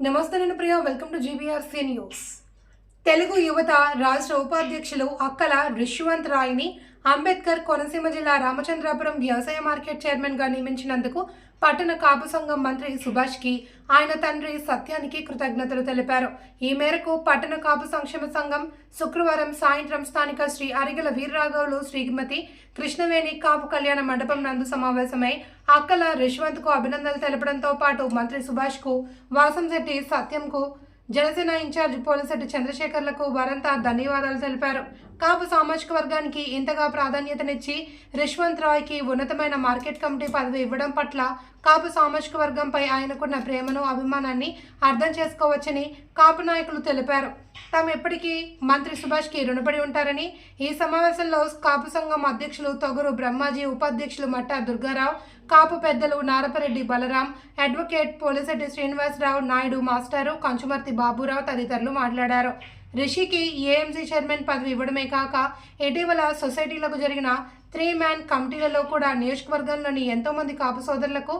నమస్తే నేను Priya, welcome to GBRC news. Telugu యువత రాష్ట్ర ఉపాధ్యక్షులు అక్కల రిష్వంత్ రాయ్ని అంబేద్కర్ కోనసీమ జిల్లా రామచంద్రాపురం వ్యవసాయ మార్కెట్ చైర్మన్గా నియమించినందుకు పట్టణ కాపు సంఘం మంత్రి సుభాష్కి ఆయన తండ్రి సత్యానికి కృతజ్ఞతలు తెలిపారు. ఈ మేరకు పట్టణ కాపు సంక్షేమ సంఘం శుక్రవారం సాయంత్రం స్థానిక శ్రీ అరిగల వీర్రాఘవులు శ్రీమతి కృష్ణవేణి కాపు కళ్యాణ మండపం నందు సమావేశమై అక్కల రిష్వంత్కు అభినందనలు తెలపడంతో పాటు మంత్రి సుభాష్కు, వాసంశెట్టి సత్యంకు, జనసేన ఇన్ఛార్జ్ పోలిశెట్టి చంద్రశేఖర్లకు వారంతా ధన్యవాదాలు తెలిపారు. కాపు సామాజిక వర్గానికి ఇంతగా ప్రాధాన్యతనిచ్చి రిష్వంత్ రాయ్కి ఉన్నతమైన మార్కెట్ కమిటీ పదవి ఇవ్వడం పట్ల కాపు సామాజిక వర్గంపై ఆయనకున్న ప్రేమను, అభిమానాన్ని అర్థం చేసుకోవచ్చని కాపు నాయకులు తెలిపారు. తాము ఎప్పటికీ మంత్రి సుభాష్కి రుణపడి ఉంటారని ఈ సమావేశంలో కాపు సంఘం అధ్యక్షులు తొగరు బ్రహ్మాజీ, ఉపాధ్యక్షులు మట్టా దుర్గారావు, కాపు పెద్దలు నారపరెడ్డి బలరాం, అడ్వకేట్ పోలిశెట్టి శ్రీనివాసరావు నాయుడు మాస్టారు, కంచుమర్తి బాబురావు తదితరులు మాట్లాడారు. రిషికి ఏఎంసీ చైర్మన్ పదవి ఇవ్వడమే కాక ఇటీవల సొసైటీలకు జరిగిన 3-మ్యాన్ కమిటీలలో కూడా నియోజకవర్గంలోని ఎంతోమంది కాపు సోదరులకు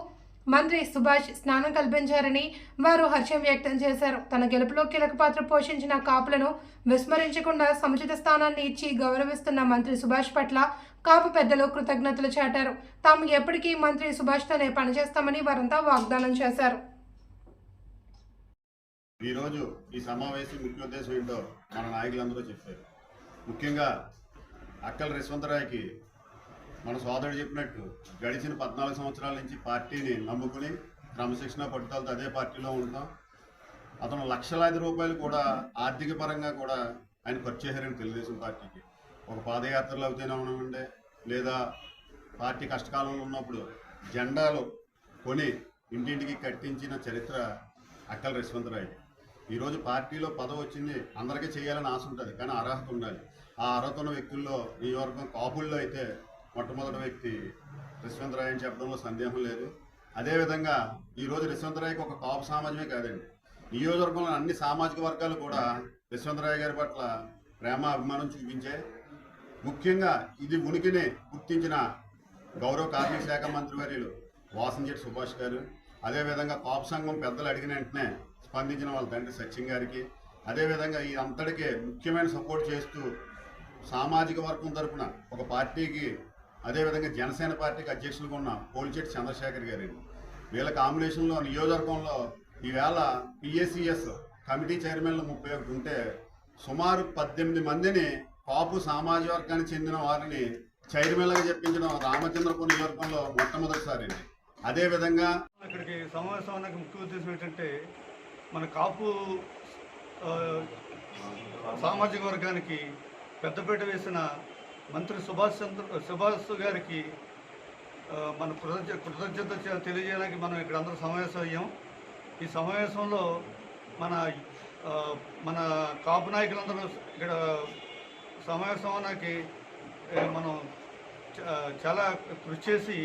మంత్రి సుభాష్ స్నానం కల్పించారని వారు హర్షం వ్యక్తం చేశారు. తన గెలుపులో కీలక పాత్ర పోషించిన కాపులను విస్మరించకుండా సముచిత స్థానాన్ని ఇచ్చి గౌరవిస్తున్న మంత్రి సుభాష్ పట్ల కాపు పెద్దలు కృతజ్ఞతలు చాటారు. తాము ఎప్పటికీ మంత్రి సుభాష్తోనే పనిచేస్తామని వారంతా వాగ్దానం చేశారు. ఈరోజు ఈ సమావేశం ముఖ్య ఉద్దేశం ఏంటో మన నాయకులందరూ చెప్పారు. ముఖ్యంగా అక్కల రిష్వంతరాయ్కి మన సోదరుడు చెప్పినట్టు గడిచిన 14 సంవత్సరాల నుంచి పార్టీని నమ్ముకుని క్రమశిక్షణ పట్టుదలతో అదే పార్టీలో ఉంటాం. అతను లక్షలాది రూపాయలు కూడా ఆర్థిక పరంగా కూడా ఆయన ఖర్చు చేశారని తెలుగుదేశం పార్టీకి. ఒక పాదయాత్రలు అవుతూనే ఉండమంటే, లేదా పార్టీ కష్టకాలంలో ఉన్నప్పుడు జెండాలు కొని ఇంటింటికి కట్టించిన చరిత్ర అక్కల రిష్వంతరాయ్. ఈరోజు పార్టీలో పదవి వచ్చింది, అందరికీ చేయాలని ఆశ ఉంటుంది, కానీ అర్హత ఉండాలి. ఆ అర్హత ఉన్న వ్యక్తుల్లో ఈ వర్గం కాపుల్లో అయితే మొట్టమొదటి వ్యక్తి రిష్వంతరాయ్ అని చెప్పడంలో సందేహం లేదు. అదేవిధంగా ఈరోజు రిష్వంతరాయ్కి ఒక కాపు సమాజమే కాదండి, నియోజకవర్గంలో అన్ని సామాజిక వర్గాలు కూడా రిష్వంతరాయ్ గారి పట్ల ప్రేమ, అభిమానం చూపించే. ముఖ్యంగా ఇది ఉనికిని గుర్తించిన గౌరవ కార్మిక శాఖ మంత్రి వర్యులు వాసంశెట్టి సుభాష్ గారు, అదేవిధంగా కాపు సంఘం పెద్దలు అడిగిన వెంటనే స్పందించిన వాళ్ళ తండ్రి సత్యం గారికి, అదేవిధంగా ఈ అంతటికే ముఖ్యమైన సపోర్ట్ చేస్తూ సామాజిక వర్గం తరఫున ఒక పార్టీకి, అదేవిధంగా జనసేన పార్టీకి అధ్యక్షులుగా ఉన్న పోలిశెట్టి చంద్రశేఖర్ గారిని, వీళ్ళ కాంబినేషన్లో నియోజకవర్గంలో ఈవేళ పిఎస్సిఎస్ కమిటీ చైర్మన్లు 31 ఉంటే సుమారు 18 మందిని కాపు సామాజిక వర్గానికి చెందిన వారిని చైర్మన్లుగా చెప్పించడం రామచంద్రపురం నియోజకవర్గంలో మొట్టమొదటిసారి. అదేవిధంగా ఇక్కడికి సమావేశానికి ముఖ్య ఉద్దేశం ఏంటంటే, మన కాపు సామాజిక వర్గానికి పెద్దపీట వేసిన మంత్రి సుభాష్ గారికి మన కృతజ్ఞత తెలియజేయడానికి మనం ఇక్కడ అందరూ సమావేశం అయ్యాం. ఈ సమావేశంలో మన కాపు నాయకులందరూ ఇక్కడ సమావేశానికి మనం చాలా కృషి చేసి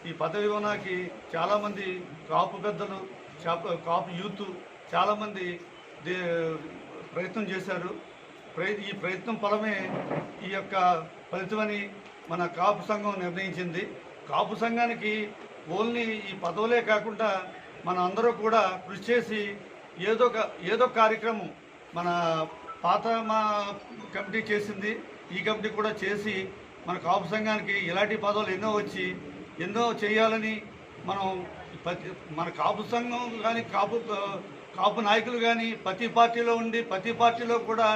ఈ పదవి ఇవ్వడానికి చాలామంది కాపు పెద్దలు, కాపు యూత్ చాలామంది ప్రయత్నం చేశారు. ఈ ప్రయత్నం ఫలమే ఈ యొక్క ఫలితమని మన కాపు సంఘం నిర్ణయించింది. కాపు సంఘానికి ఓన్లీ ఈ పదవులే కాకుండా మన అందరూ కూడా కృషి చేసి ఏదో కార్యక్రమం మన మా కమిటీ చేసింది, ఈ కమిటీ కూడా చేసి మన కాపు సంఘానికి ఇలాంటి పదవులు ఎన్నో చేయాలని మన కాపు సంఘం కానీ కాపు నాయకులు కానీ ప్రతి పార్టీలో ఉండి ప్రతి పార్టీలో కూడా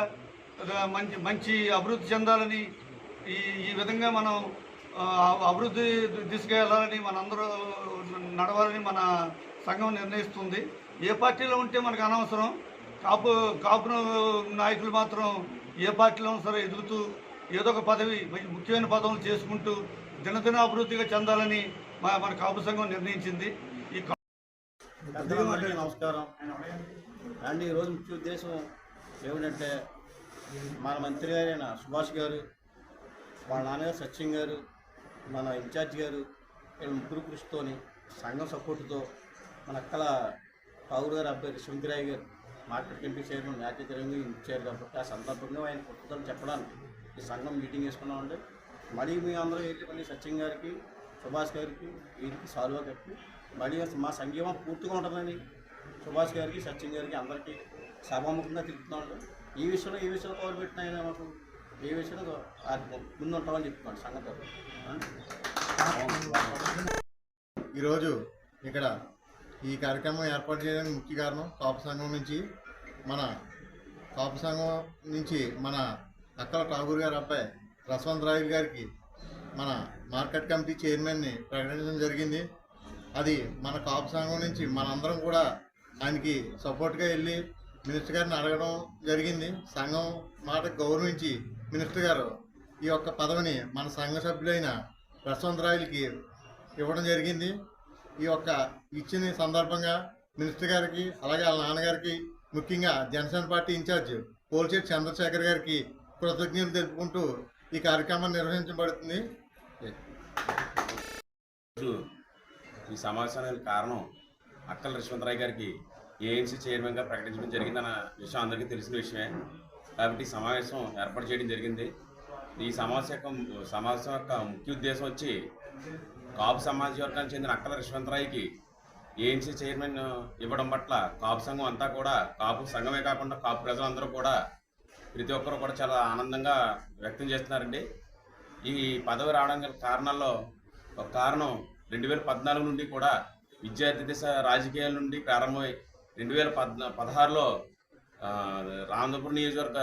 మంచి అభివృద్ధి చెందాలని, ఈ విధంగా మనం అభివృద్ధి తీసుకెళ్లాలని, మనందరూ నడవాలని మన సంఘం నిర్ణయిస్తుంది. ఏ పార్టీలో ఉంటే మనకు అనవసరం, కాపు నాయకులు మాత్రం ఏ పార్టీలో సరే ఎదుగుతూ ఏదో ఒక పదవి, ముఖ్యమైన పదవులు చేసుకుంటూ దినదిన అభివృద్ధిగా చెందాలని మన కాపు సంఘం నిర్ణయించింది. ఈ నమస్కారం అండి. ఈరోజు ముఖ్య ఉద్దేశం ఏమిటంటే, మన మంత్రి గారైన సుభాష్ గారు, వాళ్ళ నాన్నగారు సత్యం గారు, మన ఇన్ఛార్జ్ గారు, వీళ్ళ ముగ్గురు కృషితోని సంఘం సపోర్టుతో మన అక్కల పౌరు గారు అబ్బాయి రిష్వంతరాయ్ గారు market committee chairman match Telangana ఇచ్చారు కాబట్టి ఆ సందర్భంగా ఆయన కొత్తలు చెప్పడానికి ఈ సంఘం మీటింగ్ వేసుకున్నామండి. మళ్ళీ మీ అందరూ వెళ్ళి మళ్ళీ సత్యం గారికి సుభాష్ గారికి వీరికి సాల్వా కప్పి మళ్ళీ మా సంఘీవం పూర్తిగా ఉంటుందని సుభాష్ గారికి సచిన్ గారికి అందరికీ సభాముఖంగా తెలుపుతున్నాడు. ఈ విషయంలో పవర్ పెట్టిన ఆయన మాకు ఈ విషయంలో ముందు ఉంటామని చెప్తున్నాడు సంగతి. ఈరోజు ఇక్కడ ఈ కార్యక్రమం ఏర్పాటు చేయడానికి ముఖ్య కారణం కాపు సంఘం నుంచి మన అక్కల ఠాగూర్ గారి అబ్బాయి రస్వంత్ రాయల్ గారికి మన మార్కెట్ కమిటీ చైర్మన్ని ప్రకటించడం జరిగింది. అది మన కాపు సంఘం నుంచి మనందరం కూడా ఆయనకి సపోర్ట్గా వెళ్ళి మినిస్టర్ గారిని అడగడం జరిగింది. సంఘం మాట గౌరవించి మినిస్టర్ గారు ఈ యొక్క పదవిని మన సంఘ సభ్యులైన రస్వంత్ రాయల్కి ఇవ్వడం జరిగింది. ఈ యొక్క ఇచ్చిన సందర్భంగా మినిస్టర్ గారికి అలాగే వాళ్ళ నాన్నగారికి ముఖ్యంగా జనసేన పార్టీ ఇన్ఛార్జ్ పోల్చేటి చంద్రశేఖర్ గారికి కృతజ్ఞతలు తెలుపుకుంటూ ఈ కార్యక్రమం నిర్వహించబడుతుంది. ఈ సమావేశానికి కారణం అక్కల రిష్వంతరాయ్ గారికి ఏఎన్సీ చైర్మన్గా ప్రకటించడం జరిగిందన్న విషయం అందరికీ తెలిసిన విషయమే. కాబట్టి ఈ సమావేశం ఏర్పాటు చేయడం జరిగింది. ఈ సమావేశం యొక్క ముఖ్య ఉద్దేశం వచ్చి కాపు సమాజ వర్గానికి చెందిన అక్కల రిష్వంతరాయ్కి ఏఎన్సీ చైర్మన్ ఇవ్వడం పట్ల కాపు సంఘం అంతా కూడా, కాపు సంఘమే కాకుండా కాపు ప్రజలందరూ కూడా, ప్రతి ఒక్కరు కూడా చాలా ఆనందంగా వ్యక్తం చేస్తున్నారండి. ఈ పదవి రావడం గల కారణాల్లో ఒక కారణం 2014 నుండి కూడా విద్యార్థి దశ రాజకీయాల నుండి ప్రారంభమై 2016లో రామచంద్రపురం నియోజకవర్గ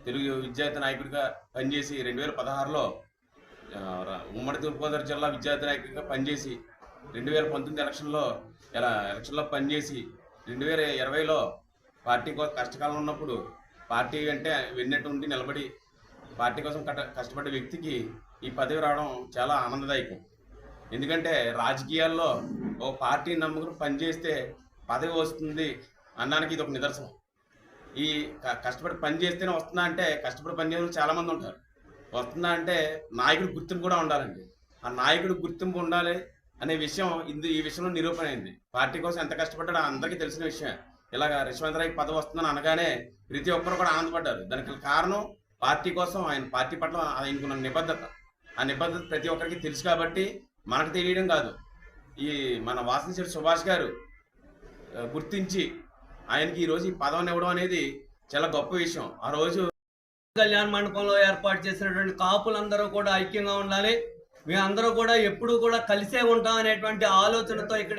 తెలుగు విద్యార్థి నాయకుడిగా పనిచేసి 2016లో ఉమ్మడి తూర్పుగోదావరి జిల్లా విద్యార్థి నాయకుడిగా పనిచేసి 2019 ఎలక్షన్లో పనిచేసి 2020లో పార్టీ కోసం కష్టకాలం ఉన్నప్పుడు పార్టీ అంటే వెన్నట్టు ఉండి నిలబడి పార్టీ కోసం కష్టపడే వ్యక్తికి ఈ పదవి రావడం చాలా ఆనందదాయకం. ఎందుకంటే రాజకీయాల్లో ఒక పార్టీని నమ్ముకుని పనిచేస్తే పదవి వస్తుంది అన్నానికి ఇది ఒక నిదర్శనం. ఈ కష్టపడి పని చేస్తేనే వస్తుందా అంటే కష్టపడి పని చేసే చాలామంది ఉంటారు. వస్తుందా అంటే నాయకుడి గుర్తింపు కూడా ఉండాలండి. ఆ నాయకుడి గుర్తింపు ఉండాలి అనే విషయం ఈ విషయంలో నిరూపణ అయింది. పార్టీ కోసం ఎంత కష్టపడ్డాడో అందరికీ తెలిసిన విషయం. ఇలాగ రిష్వంతరాయ్కి పదవి వస్తుందని అనగానే ప్రతి ఒక్కరు కూడా ఆనందపడ్డారు. దానికి కారణం పార్టీ కోసం ఆయన పార్టీ పట్ల ఆయనకున్న నిబద్ధత. ఆ నిబద్ధత ప్రతి ఒక్కరికి తెలుసు కాబట్టి మనకు తెలియడం కాదు, ఈ మన వాసనశెట్టి సుభాష్ గారు గుర్తించి ఆయనకి ఈరోజు ఈ పదవిని ఇవ్వడం అనేది చాలా గొప్ప విషయం. ఆ రోజు కళ్యాణ మండపంలో ఏర్పాటు చేసినటువంటి కాపులందరూ కూడా ఐక్యంగా ఉండాలి, మేమందరూ కూడా ఎప్పుడూ కూడా కలిసే ఉంటాం అనేటువంటి ఆలోచనతో ఇక్కడ